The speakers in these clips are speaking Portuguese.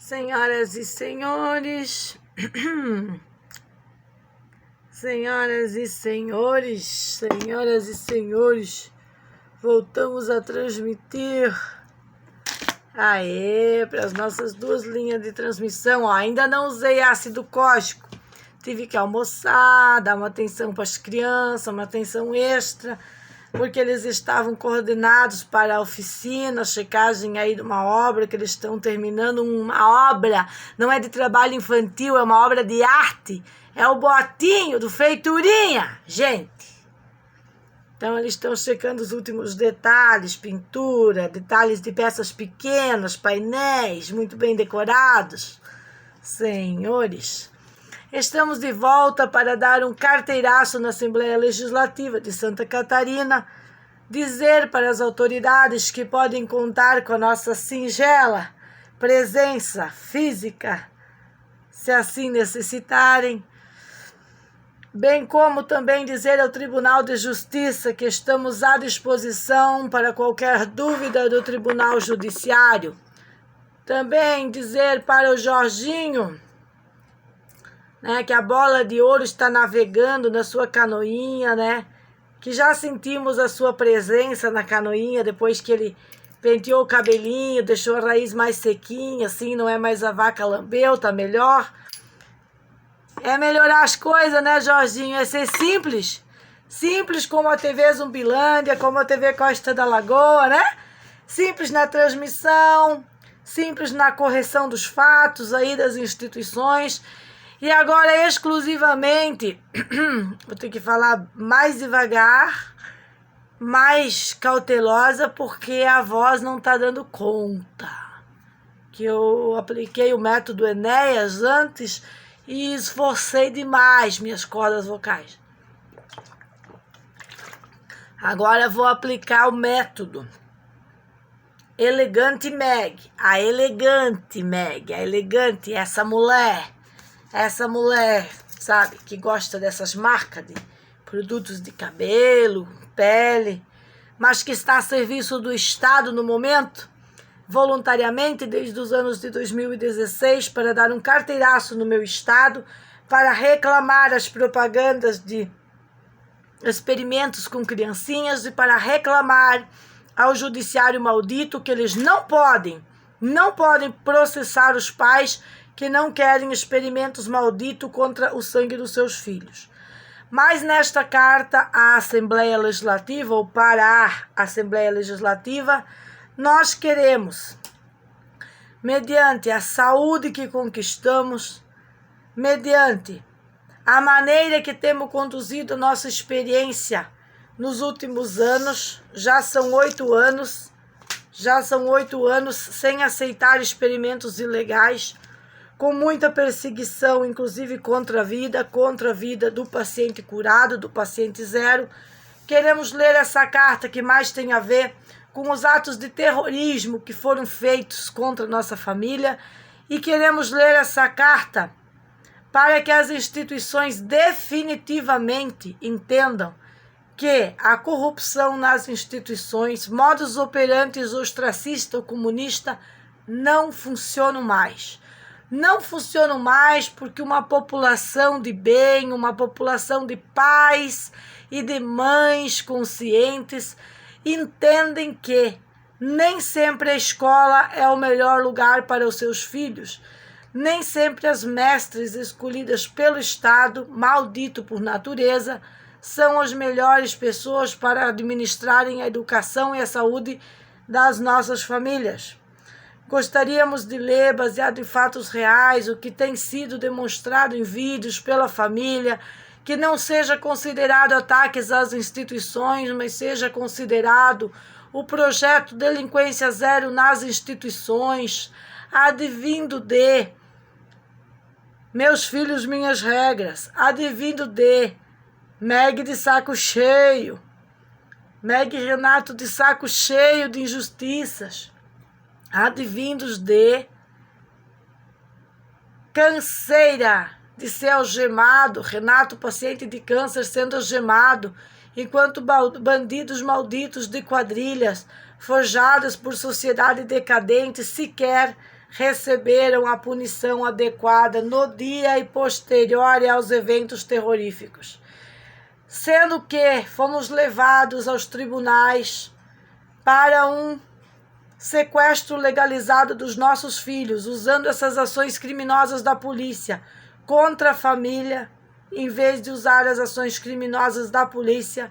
Senhoras e senhores, senhoras e senhores, voltamos a transmitir para as nossas duas linhas de transmissão. Ainda não usei ácido cólico, tive que almoçar, dar uma atenção para as crianças, uma atenção extra, porque eles estavam coordenados para a oficina, checagem aí de uma obra, que eles estão terminando uma obra, não é de trabalho infantil, é uma obra de arte, é o Botinho do Feiturinha, gente. Então eles estão checando os últimos detalhes, pintura, detalhes de peças pequenas, painéis muito bem decorados. Senhores, estamos de volta para dar um carteiraço na Assembleia Legislativa de Santa Catarina, dizer para as autoridades que podem contar com a nossa singela presença física, se assim necessitarem, bem como também dizer ao Tribunal de Justiça que estamos à disposição para qualquer dúvida do Tribunal Judiciário. Também dizer para o Jorginho, que a bola de ouro está navegando na sua canoinha, que já sentimos a sua presença na canoinha depois que ele penteou o cabelinho, deixou a raiz mais sequinha, assim, não é mais a vaca lambeu, tá melhor. É melhorar as coisas, Jorginho? É ser simples. Simples como a TV Zumbilândia, como a TV Costa da Lagoa, Simples na transmissão, simples na correção dos fatos aí das instituições. E agora, exclusivamente, vou ter que falar mais devagar, mais cautelosa, porque a voz não está dando conta. Que eu apliquei o método Enéas antes e esforcei demais minhas cordas vocais. Agora vou aplicar o método Elegante Meg. A elegante Meg, a elegante, essa mulher, sabe, que gosta dessas marcas de produtos de cabelo, pele, mas que está a serviço do Estado no momento, voluntariamente desde os anos de 2016, para dar um carteiraço no meu estado, para reclamar as propagandas de experimentos com criancinhas e para reclamar ao judiciário maldito que eles não podem processar os pais que não querem experimentos malditos contra o sangue dos seus filhos. Mas nesta carta à Assembleia Legislativa, ou para a Assembleia Legislativa, nós queremos, mediante a saúde que conquistamos, mediante a maneira que temos conduzido nossa experiência nos últimos anos, já são 8 anos sem aceitar experimentos ilegais, com muita perseguição, inclusive contra a vida do paciente curado, do paciente zero. Queremos ler essa carta que mais tem a ver com os atos de terrorismo que foram feitos contra a nossa família, e queremos ler essa carta para que as instituições definitivamente entendam que a corrupção nas instituições, modus operandi ostracista ou comunista, não funcionam mais. Não funcionam mais porque uma população de bem, uma população de pais e de mães conscientes entendem que nem sempre a escola é o melhor lugar para os seus filhos, nem sempre as mestres escolhidas pelo Estado, maldito por natureza, são as melhores pessoas para administrarem a educação e a saúde das nossas famílias. Gostaríamos de ler, baseado em fatos reais, o que tem sido demonstrado em vídeos pela família, que não seja considerado ataques às instituições, mas seja considerado o projeto Delinquência Zero nas instituições, advindo de Meus Filhos, Minhas Regras, advindo de Meg de saco cheio, Meg e Renato de saco cheio de injustiças, advindos de Canseira de ser algemado, Renato, paciente de câncer, sendo algemado, enquanto bandidos malditos de quadrilhas, forjadas por sociedade decadente, sequer receberam a punição adequada no dia e posterior aos eventos terroríficos. Sendo que fomos levados aos tribunais para um sequestro legalizado dos nossos filhos, usando essas ações criminosas da polícia contra a família, em vez de usar as ações criminosas da polícia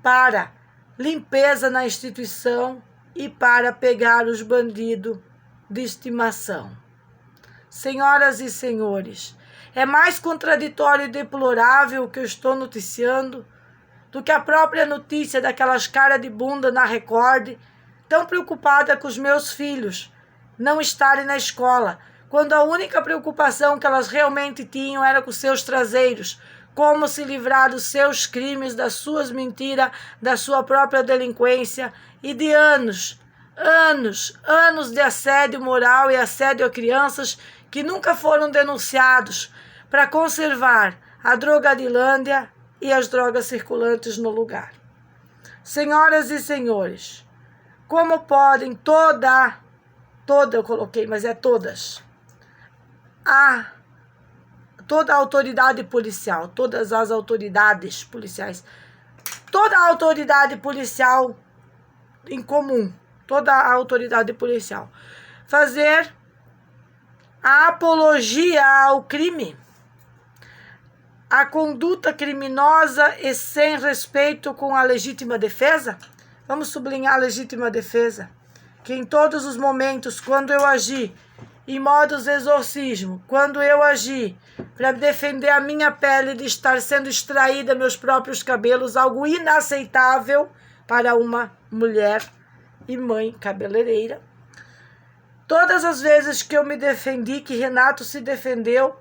para limpeza na instituição e para pegar os bandidos de estimação. Senhoras e senhores, é mais contraditório e deplorável o que eu estou noticiando do que a própria notícia daquelas caras de bunda na Record, tão preocupada com os meus filhos não estarem na escola, quando a única preocupação que elas realmente tinham era com seus traseiros, como se livrar dos seus crimes, das suas mentiras, da sua própria delinquência e de anos de assédio moral e assédio a crianças que nunca foram denunciados para conservar a drogadilândia e as drogas circulantes no lugar. Senhoras e senhores, como podem toda eu coloquei, mas é todas, toda a autoridade policial, todas as autoridades policiais, toda a autoridade policial em comum, toda a autoridade policial, fazer a apologia ao crime, a conduta criminosa e sem respeito com a legítima defesa? Vamos sublinhar a legítima defesa, que em todos os momentos, quando eu agi em modos exorcismo, quando eu agi para defender a minha pele de estar sendo extraída meus próprios cabelos, algo inaceitável para uma mulher e mãe cabeleireira. Todas as vezes que eu me defendi, que Renato se defendeu,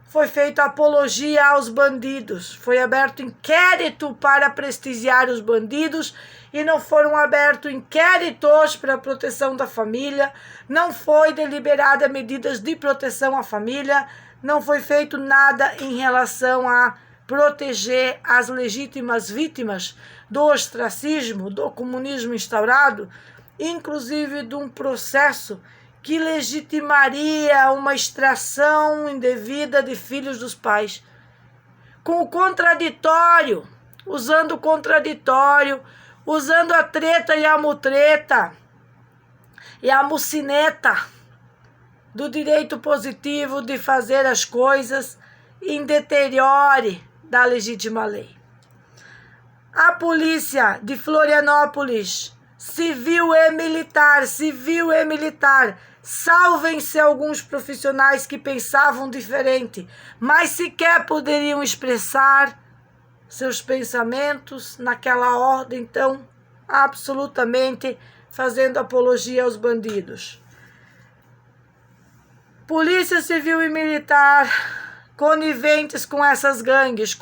foi feita apologia aos bandidos. Foi aberto inquérito para prestigiar os bandidos e não foram abertos inquéritos para a proteção da família, não foi deliberada medidas de proteção à família, não foi feito nada em relação a proteger as legítimas vítimas do ostracismo, do comunismo instaurado, inclusive de um processo que legitimaria uma extração indevida de filhos dos pais. Com o contraditório, usando o contraditório, usando a treta e a mutreta e a mucineta do direito positivo de fazer as coisas em deteriore da legítima lei. A polícia de Florianópolis, civil e militar, salvem-se alguns profissionais que pensavam diferente, mas sequer poderiam expressar seus pensamentos naquela ordem, então, absolutamente fazendo apologia aos bandidos. Polícia Civil e Militar, coniventes com essas gangues,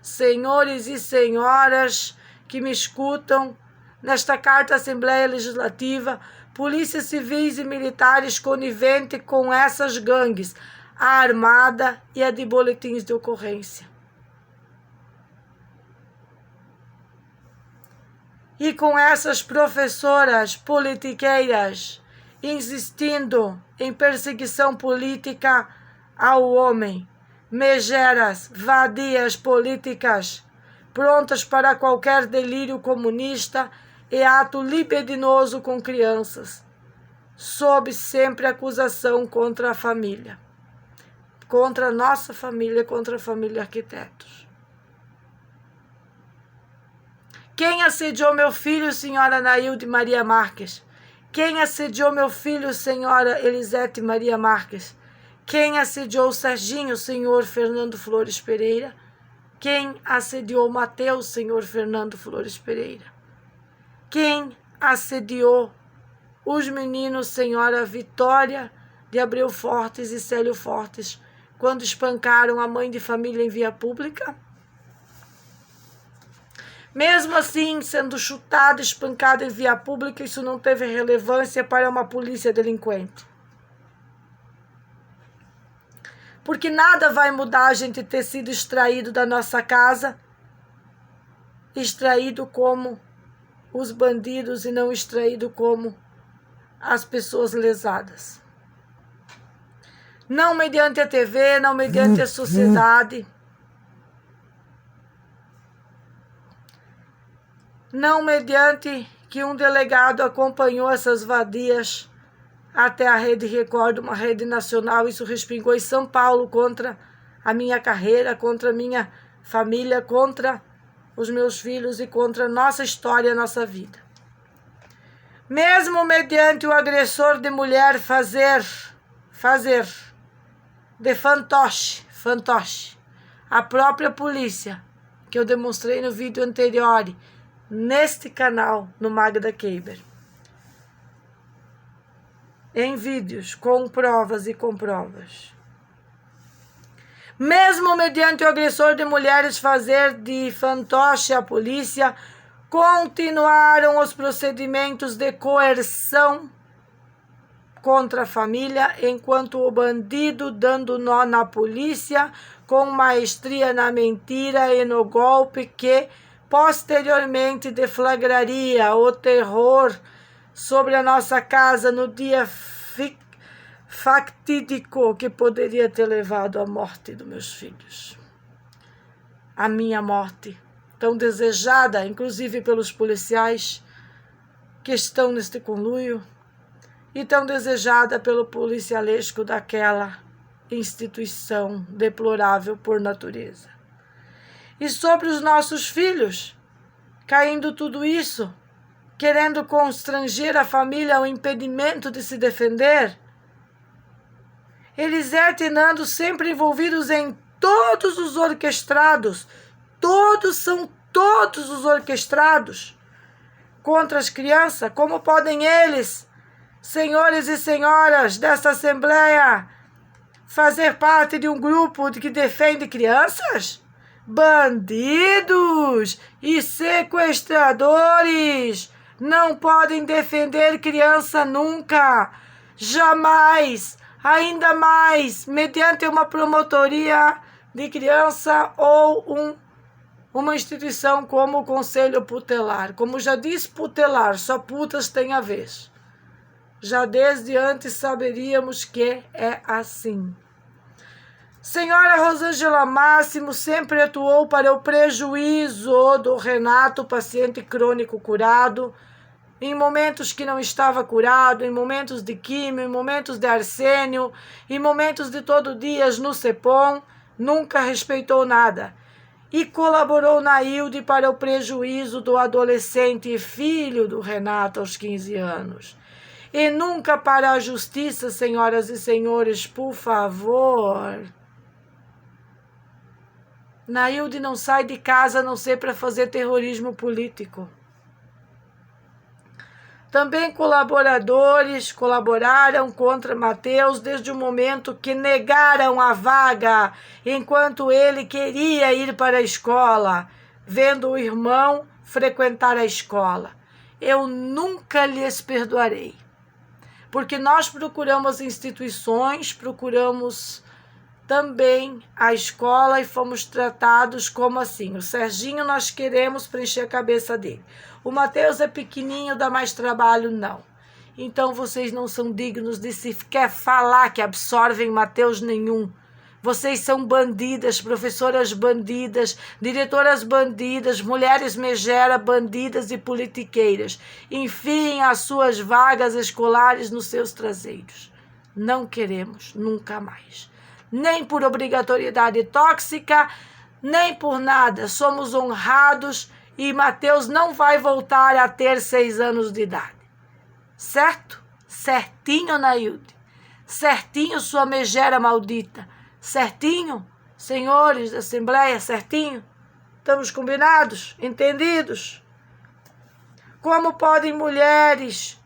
senhores e senhoras que me escutam nesta carta à Assembleia Legislativa, polícias civis e militares coniventes com essas gangues, a armada e a de boletins de ocorrência. E com essas professoras politiqueiras insistindo em perseguição política ao homem, megeras, vadias políticas, prontas para qualquer delírio comunista e ato libidinoso com crianças, sob sempre acusação contra a família, contra a nossa família, contra a família Arquitetos. Quem assediou meu filho, senhora Nailde Maria Marques? Quem assediou meu filho, senhora Elisete Maria Marques? Quem assediou Serginho, senhor Fernando Flores Pereira? Quem assediou Mateus, senhor Fernando Flores Pereira? Quem assediou os meninos, senhora Vitória de Abreu Fortes e Célio Fortes, quando espancaram a mãe de família em via pública? Mesmo assim, sendo chutada, espancada em via pública, isso não teve relevância para uma polícia delinquente. Porque nada vai mudar a gente ter sido extraído da nossa casa, extraído como os bandidos e não extraído como as pessoas lesadas. Não mediante a TV, não mediante a sociedade, não mediante que um delegado acompanhou essas vadias até a Rede Record, uma rede nacional. Isso respingou em São Paulo contra a minha carreira, contra a minha família, contra os meus filhos e contra a nossa história, a nossa vida. Mesmo mediante o agressor de mulher fazer de fantoche, a própria polícia, que eu demonstrei no vídeo anterior, neste canal, no Magda Keiber, em vídeos, com provas e comprovas. Mesmo mediante o agressor de mulheres fazer de fantoche a polícia, continuaram os procedimentos de coerção contra a família, enquanto o bandido, dando nó na polícia, com maestria na mentira e no golpe que posteriormente deflagraria o terror sobre a nossa casa no dia fatídico que poderia ter levado à morte dos meus filhos. A minha morte, tão desejada, inclusive pelos policiais que estão neste conluio, e tão desejada pelo policialesco daquela instituição deplorável por natureza. E sobre os nossos filhos, caindo tudo isso, querendo constranger a família ao impedimento de se defender, Elisete e Nando sempre envolvidos em todos os orquestrados, todos os orquestrados contra as crianças. Como podem eles, senhores e senhoras dessa Assembleia, fazer parte de um grupo que defende crianças? Bandidos e sequestradores não podem defender criança nunca, jamais, ainda mais mediante uma promotoria de criança ou uma instituição como o Conselho Putelar. Como já disse, putelar, só putas tem a vez. Já desde antes saberíamos que é assim. Senhora Rosângela Máximo sempre atuou para o prejuízo do Renato, paciente crônico curado, em momentos que não estava curado, em momentos de químio, em momentos de arsênio, em momentos de todo dias no CEPOM, nunca respeitou nada. E colaborou na Hilde para o prejuízo do adolescente e filho do Renato aos 15 anos. E nunca para a justiça, senhoras e senhores, por favor. Nailde não sai de casa a não ser para fazer terrorismo político. Também colaboradores colaboraram contra Mateus desde o momento que negaram a vaga, enquanto ele queria ir para a escola, vendo o irmão frequentar a escola. Eu nunca lhes perdoarei, porque nós procuramos instituições, procuramos também a escola e fomos tratados como assim. O Serginho nós queremos preencher a cabeça dele. O Mateus é pequenininho, dá mais trabalho, não. Então vocês não são dignos de se quer falar que absorvem Mateus nenhum. Vocês são bandidas, professoras bandidas, diretoras bandidas, mulheres megera bandidas e politiqueiras. Enfiem as suas vagas escolares nos seus traseiros. Não queremos, nunca mais. Nem por obrigatoriedade tóxica, nem por nada. Somos honrados e Mateus não vai voltar a ter 6 anos de idade. Certo? Certinho, Nailde. Certinho, sua megera maldita. Certinho, senhores da Assembleia, certinho? Estamos combinados? Entendidos? Como podem mulheres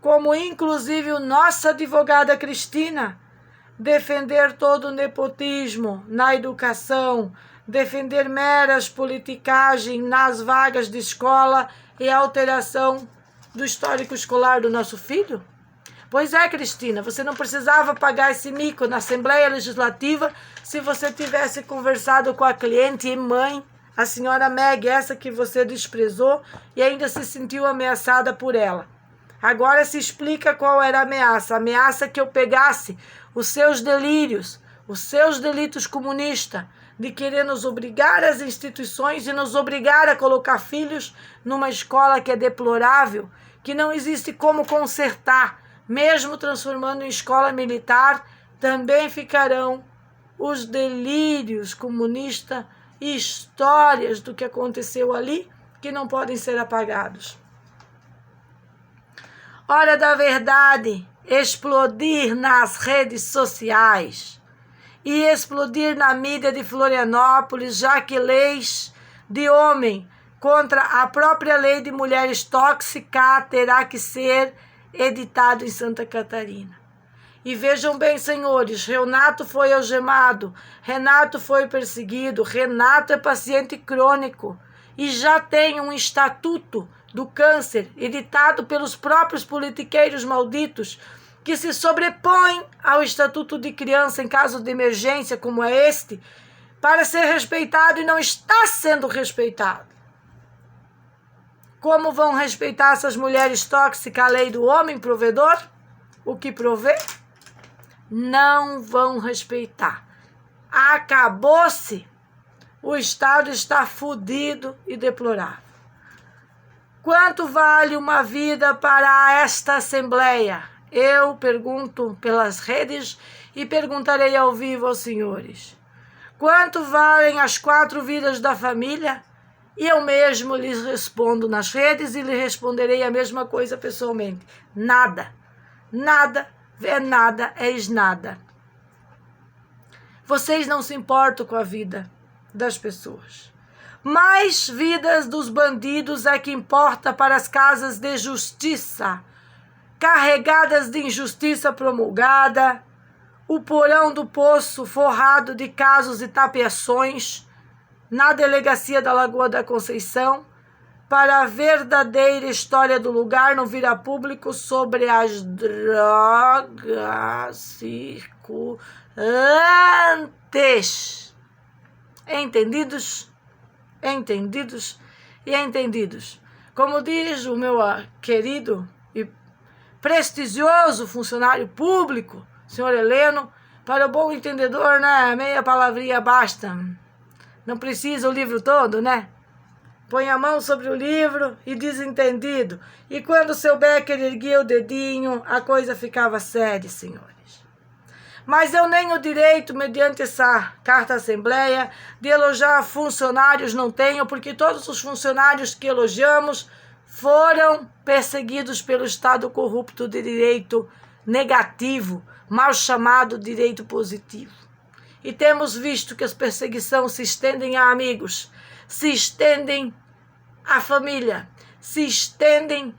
como inclusive a nossa advogada Cristina, defender todo o nepotismo na educação, defender meras politicagens nas vagas de escola e alteração do histórico escolar do nosso filho? Pois é, Cristina, você não precisava pagar esse mico na Assembleia Legislativa se você tivesse conversado com a cliente e mãe, a senhora Meg, essa que você desprezou e ainda se sentiu ameaçada por ela. Agora se explica qual era a ameaça. A ameaça é que eu pegasse os seus delírios, os seus delitos comunistas, de querer nos obrigar às instituições e nos obrigar a colocar filhos numa escola que é deplorável, que não existe como consertar, mesmo transformando em escola militar, também ficarão os delírios comunistas e histórias do que aconteceu ali que não podem ser apagados. Hora da verdade explodir nas redes sociais e explodir na mídia de Florianópolis, já que leis de homem contra a própria lei de mulheres tóxicas terá que ser editado em Santa Catarina. E vejam bem, senhores, Renato foi algemado, Renato foi perseguido, Renato é paciente crônico e já tem um estatuto do câncer editado pelos próprios politiqueiros malditos que se sobrepõem ao estatuto de criança em caso de emergência como é este, para ser respeitado e não está sendo respeitado. Como vão respeitar essas mulheres tóxicas a lei do homem provedor? O que provê? Não vão respeitar. Acabou-se. O Estado está fudido e deplorável. Quanto vale uma vida para esta Assembleia? Eu pergunto pelas redes e perguntarei ao vivo aos senhores. Quanto valem as 4 vidas da família? E eu mesmo lhes respondo nas redes e lhe responderei a mesma coisa pessoalmente. Nada. Nada é nada, és nada. Vocês não se importam com a vida das pessoas. Mais vidas dos bandidos é que importa para as casas de justiça, carregadas de injustiça promulgada, o porão do poço forrado de casos e tapeações, na delegacia da Lagoa da Conceição, para a verdadeira história do lugar não vir a público sobre as drogas circulantes. Entendidos? Entendidos e entendidos. Como diz o meu querido e prestigioso funcionário público, senhor Heleno, para o bom entendedor, né, meia palavrinha basta. Não precisa o livro todo, né? Põe a mão sobre o livro e diz entendido. E quando o seu Becker erguia o dedinho, a coisa ficava séria, senhores. Mas eu nem o direito, mediante essa carta à Assembleia, de elogiar funcionários não tenho, porque todos os funcionários que elogiamos foram perseguidos pelo Estado corrupto de direito negativo, mal chamado direito positivo. E temos visto que as perseguições se estendem a amigos, se estendem à família, se estendem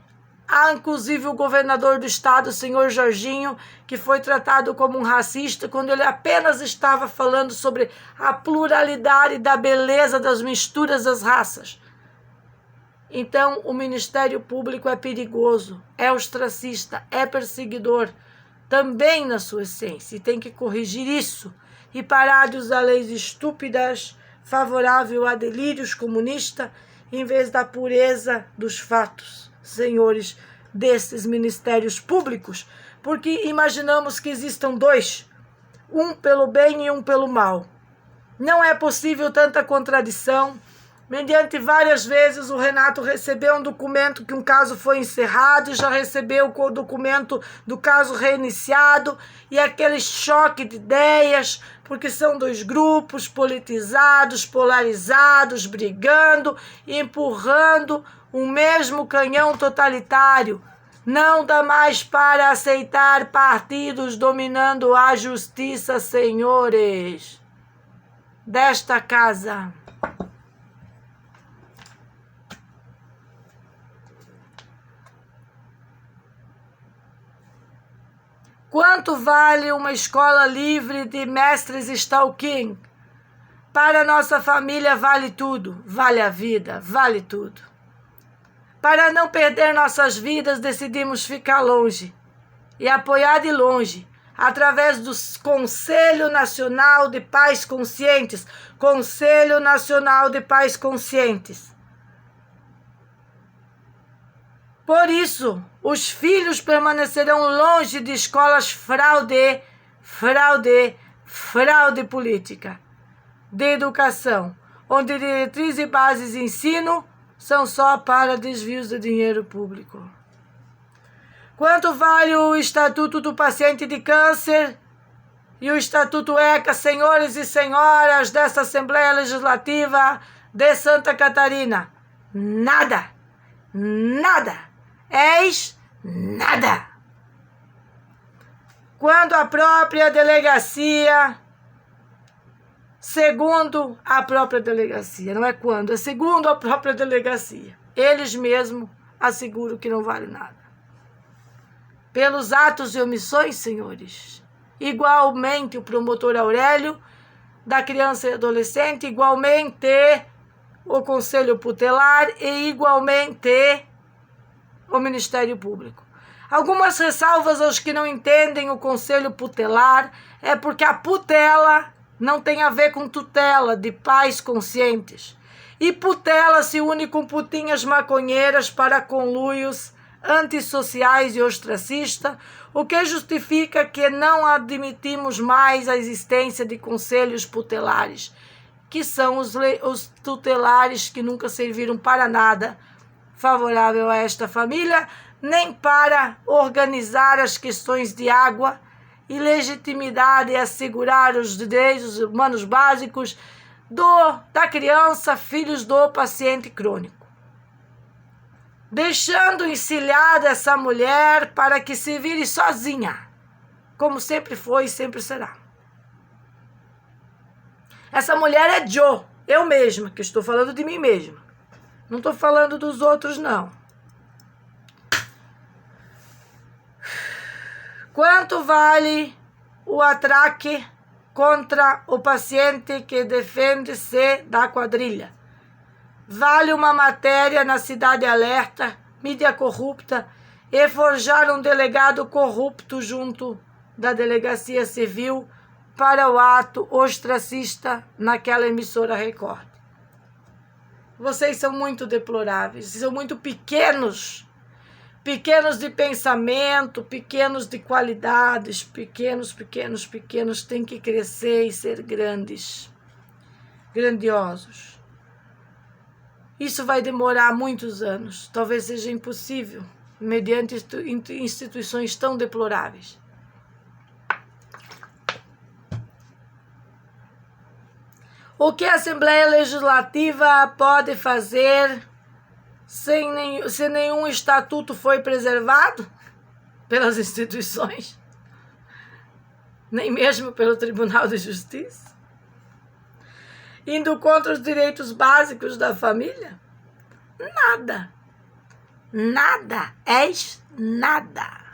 a, inclusive, o governador do estado, o senhor Jorginho, que foi tratado como um racista quando ele apenas estava falando sobre a pluralidade da beleza das misturas das raças. Então, o Ministério Público é perigoso, é ostracista, é perseguidor, também na sua essência, e tem que corrigir isso e parar de usar leis estúpidas, favorável a delírios comunistas, em vez da pureza dos fatos, senhores desses ministérios públicos, porque imaginamos que existam 2, um pelo bem e um pelo mal. Não é possível tanta contradição. Mediante várias vezes o Renato recebeu um documento que um caso foi encerrado e já recebeu o documento do caso reiniciado e aquele choque de ideias, porque são 2 grupos politizados, polarizados, brigando e empurrando o mesmo canhão totalitário. Não dá mais para aceitar partidos dominando a justiça, senhores desta casa. Quanto vale uma escola livre de mestres stalking? Para nossa família vale tudo, vale a vida, vale tudo. Para não perder nossas vidas, decidimos ficar longe. e apoiar de longe, através do Conselho Nacional de Pais Conscientes. Conselho Nacional de Pais Conscientes. Por isso, os filhos permanecerão longe de escolas fraude política, de educação, onde diretrizes e bases de ensino são só para desvios de dinheiro público. Quanto vale o Estatuto do Paciente de Câncer e o Estatuto ECA, senhores e senhoras dessa Assembleia Legislativa de Santa Catarina? Nada. Nada. Eis nada. Quando a própria delegacia, segundo a própria delegacia, não é quando, é segundo a própria delegacia, eles mesmos asseguram que não vale nada. Pelos atos e omissões, senhores, igualmente o promotor Aurélio, da criança e adolescente, igualmente o Conselho Tutelar e igualmente o Ministério Público. Algumas ressalvas aos que não entendem o Conselho Tutelar é porque a putela não tem a ver com tutela de pais conscientes. E putela se une com putinhas maconheiras para conluios antissociais e ostracistas, o que justifica que não admitimos mais a existência de conselhos tutelares, que são os tutelares que nunca serviram para nada favorável a esta família, nem para organizar as questões de água e legitimidade e assegurar os direitos humanos básicos da criança, filhos do paciente crônico. Deixando encilhada essa mulher para que se vire sozinha, como sempre foi e sempre será. Essa mulher é Joe, eu mesma, que estou falando de mim mesma. Não estou falando dos outros, não. Quanto vale o atraque contra o paciente que defende-se da quadrilha? Vale uma matéria na Cidade Alerta, mídia corrupta, e forjar um delegado corrupto junto da Delegacia Civil para o ato ostracista naquela emissora Record. Vocês são muito deploráveis, são muito pequenos de pensamento, pequenos de qualidades, pequenos, têm que crescer e ser grandes, grandiosos. Isso vai demorar muitos anos, talvez seja impossível, mediante instituições tão deploráveis. O que a Assembleia Legislativa pode fazer se nenhum estatuto foi preservado pelas instituições? Nem mesmo pelo Tribunal de Justiça? Indo contra os direitos básicos da família? Nada. Nada. És nada.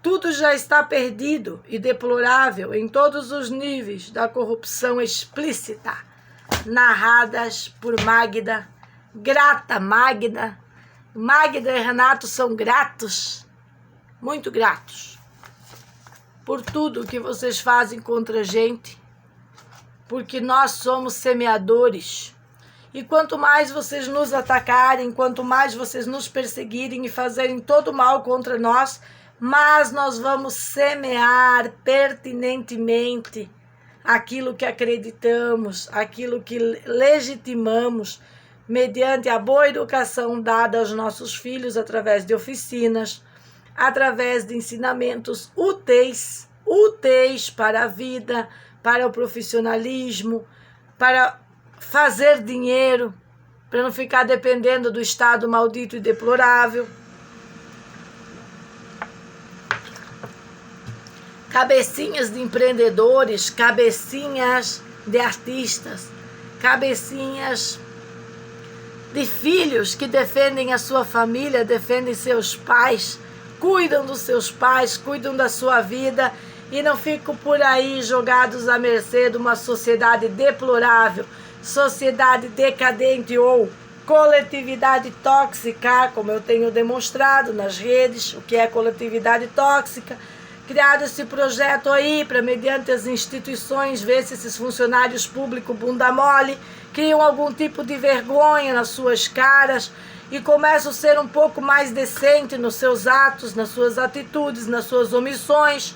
Tudo já está perdido e deplorável em todos os níveis da corrupção explícita, narradas por Magda, grata Magda. Magda e Renato são gratos, muito gratos, por tudo que vocês fazem contra a gente, porque nós somos semeadores. E quanto mais vocês nos atacarem, quanto mais vocês nos perseguirem e fazerem todo mal contra nós, mas nós vamos semear pertinentemente aquilo que acreditamos, aquilo que legitimamos, mediante a boa educação dada aos nossos filhos através de oficinas, através de ensinamentos úteis para a vida, para o profissionalismo, para fazer dinheiro, para não ficar dependendo do Estado maldito e deplorável. Cabecinhas de empreendedores, cabecinhas de artistas, cabecinhas de filhos que defendem a sua família, defendem seus pais, cuidam dos seus pais, cuidam da sua vida e não ficam por aí jogados à mercê de uma sociedade deplorável, sociedade decadente ou coletividade tóxica, como eu tenho demonstrado nas redes, o que é coletividade tóxica. Criado esse projeto aí para, mediante as instituições, ver se esses funcionários públicos bunda mole criam algum tipo de vergonha nas suas caras e começam a ser um pouco mais decente nos seus atos, nas suas atitudes, nas suas omissões.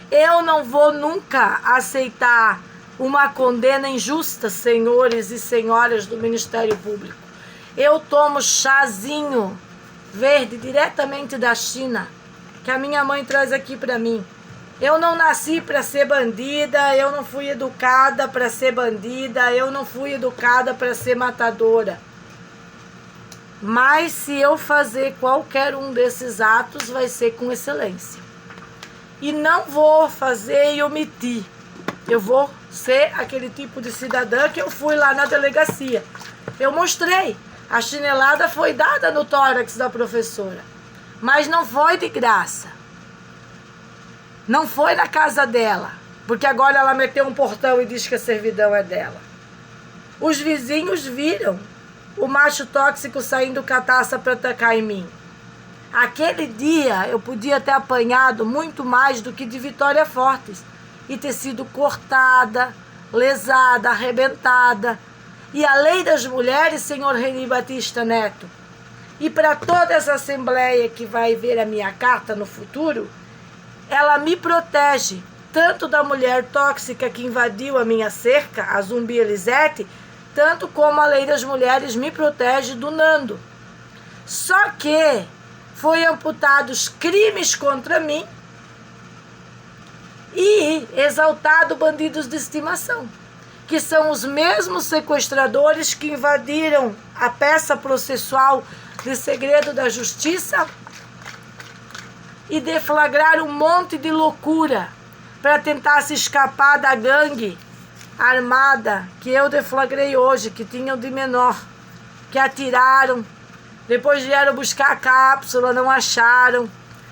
Eu não vou nunca aceitar uma condena injusta, senhores e senhoras do Ministério Público. Eu tomo chazinho verde diretamente da China, que a minha mãe traz aqui para mim. Eu não nasci para ser bandida, eu não fui educada para ser bandida, eu não fui educada para ser matadora. Mas se eu fazer qualquer um desses atos, vai ser com excelência. E não vou fazer e omitir. Eu vou ser aquele tipo de cidadã que eu fui lá na delegacia. Eu mostrei. A chinelada foi dada no tórax da professora. Mas não foi de graça. Não foi na casa dela. Porque agora ela meteu um portão e diz que a servidão é dela. Os vizinhos viram o macho tóxico saindo com a taça para atacar em mim. Aquele dia eu podia ter apanhado muito mais do que de Vitória Fortes e ter sido cortada, lesada, arrebentada. E a lei das mulheres, senhor Reni Batista Neto, e para toda essa assembleia que vai ver a minha carta no futuro, ela me protege tanto da mulher tóxica que invadiu a minha cerca, a Zumbi Elisete, tanto como a lei das mulheres me protege do Nando. Só que foi amputados crimes contra mim e exaltado bandidos de estimação, que são os mesmos sequestradores que invadiram a peça processual de segredo da justiça e deflagraram um monte de loucura para tentar se escapar da gangue armada que eu deflagrei hoje, que tinham de menor, que atiraram. Depois vieram buscar a cápsula, não acharam.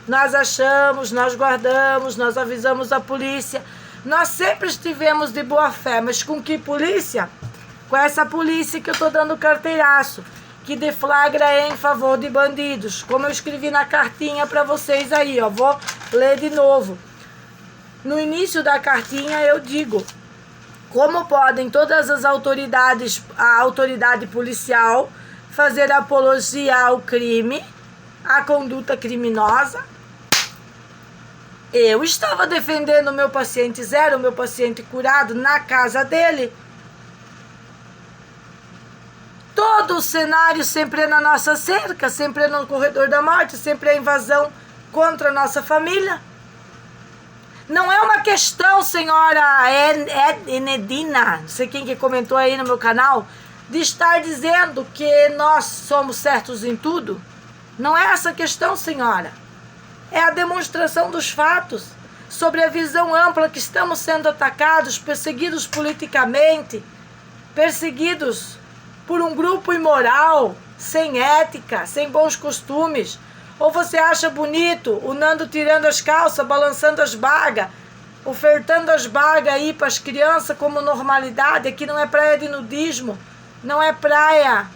Nós achamos, nós guardamos, nós avisamos a polícia. Nós sempre estivemos de boa fé, mas com que polícia? Com essa polícia que eu estou dando carteiraço, que deflagra em favor de bandidos. Como eu escrevi na cartinha para vocês aí, ó, vou ler de novo. No início da cartinha eu digo: como podem todas as autoridades, a autoridade policial, fazer apologia ao crime, à conduta criminosa? Eu estava defendendo o meu paciente zero, o meu paciente curado, na casa dele. Todo o cenário sempre é na nossa cerca, sempre é no corredor da morte, sempre é invasão contra a nossa família. Não é uma questão, senhora Enedina, não sei quem que comentou aí no meu canal, de estar dizendo que nós somos certos em tudo. Não é essa a questão, senhora. É a demonstração dos fatos sobre a visão ampla que estamos sendo atacados, perseguidos politicamente, perseguidos por um grupo imoral, sem ética, sem bons costumes. Ou você acha bonito o Nando tirando as calças, balançando as bagas, ofertando as bagas aí para as crianças como normalidade? Aqui não é praia de nudismo, não é praia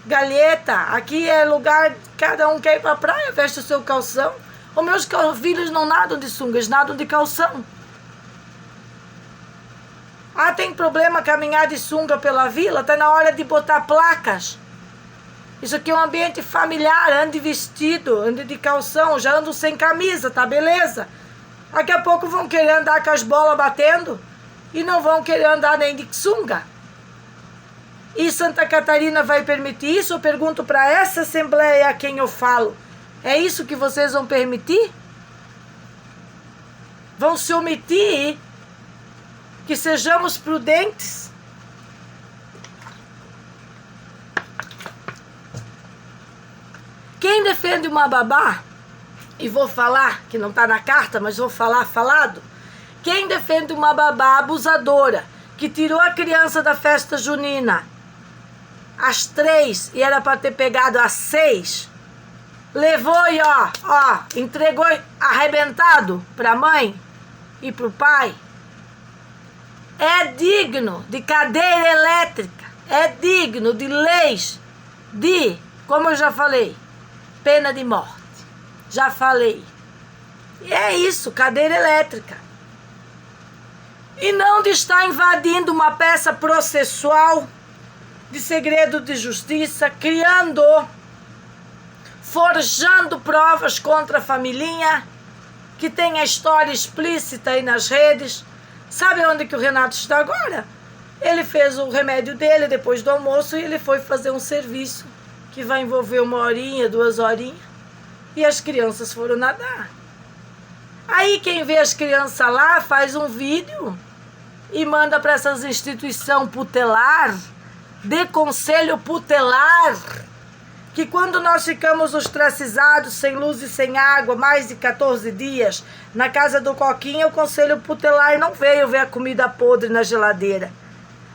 galheta, aqui é lugar, cada um quer ir para a praia, veste o seu calção. Os meus filhos não nadam de sunga, eles nadam de calção. Ah, tem problema caminhar de sunga pela vila? Está na hora de botar placas. Isso aqui é um ambiente familiar, ande vestido, ande de calção, já ando sem camisa, tá beleza? Daqui a pouco vão querer andar com as bolas batendo e não vão querer andar nem de sunga. E Santa Catarina vai permitir isso? Eu pergunto para essa assembleia a quem eu falo. É isso que vocês vão permitir? Vão se omitir que sejamos prudentes? Quem defende uma babá, e vou falar, que não está na carta, mas vou falar falado, quem defende uma babá abusadora, que tirou a criança da festa junina às 3 e era para ter pegado às 6, levou e entregou arrebentado para a mãe e para o pai, é digno de cadeira elétrica, é digno de leis como eu já falei, pena de morte. Já falei. E é isso, cadeira elétrica. E não de estar invadindo uma peça processual de segredo de justiça, forjando provas contra a familhinha, que tem a história explícita aí nas redes. Sabe onde que o Renato está agora? Ele fez o remédio dele depois do almoço e ele foi fazer um serviço que vai envolver 1 horinha, 2 horinhas. E as crianças foram nadar. Aí quem vê as crianças lá faz um vídeo e manda para essas instituições putelar, de conselho putelar, que quando nós ficamos ostracizados, sem luz e sem água, mais de 14 dias, na casa do Coquinha, o conselho putelar não veio ver a comida podre na geladeira.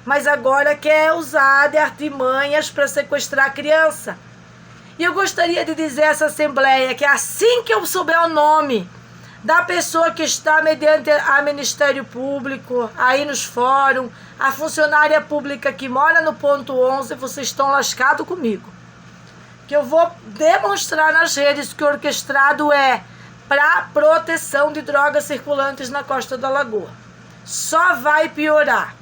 Mas agora quer usar de artimanhas para sequestrar a criança. E eu gostaria de dizer a essa assembleia que assim que eu souber o nome da pessoa que está mediante a Ministério Público, aí nos fóruns, a funcionária pública que mora no ponto 11, vocês estão lascados comigo. Que eu vou demonstrar nas redes que o orquestrado é para proteção de drogas circulantes na costa da Lagoa. Só vai piorar.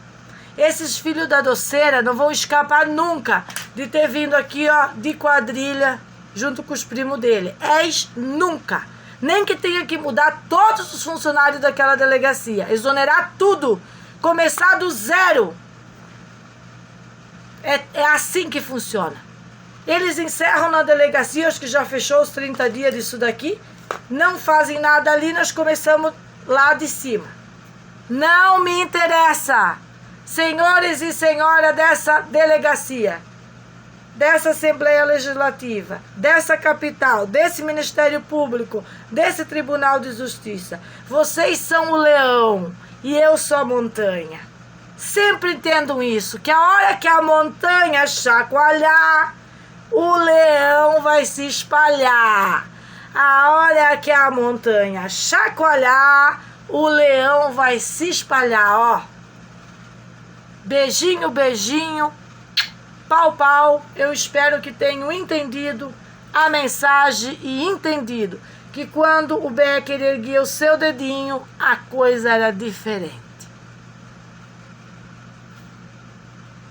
Esses filhos da doceira não vão escapar nunca de ter vindo aqui, ó, de quadrilha, junto com os primos dele. Nunca. Nem que tenha que mudar todos os funcionários daquela delegacia. Exonerar tudo. Começar do zero. É assim que funciona. Eles encerram na delegacia, acho que já fechou os 30 dias disso daqui. Não fazem nada ali, nós começamos lá de cima. Não me interessa. Senhores e senhoras dessa delegacia, dessa Assembleia Legislativa, dessa capital, desse Ministério Público, desse Tribunal de Justiça, vocês são o leão e eu sou a montanha. Sempre entendam isso, que a hora que a montanha chacoalhar, o leão vai se espalhar. A hora que a montanha chacoalhar, o leão vai se espalhar, ó. Beijinho, beijinho, pau, pau. Eu espero que tenham entendido a mensagem e entendido que quando o Becker erguia o seu dedinho, a coisa era diferente.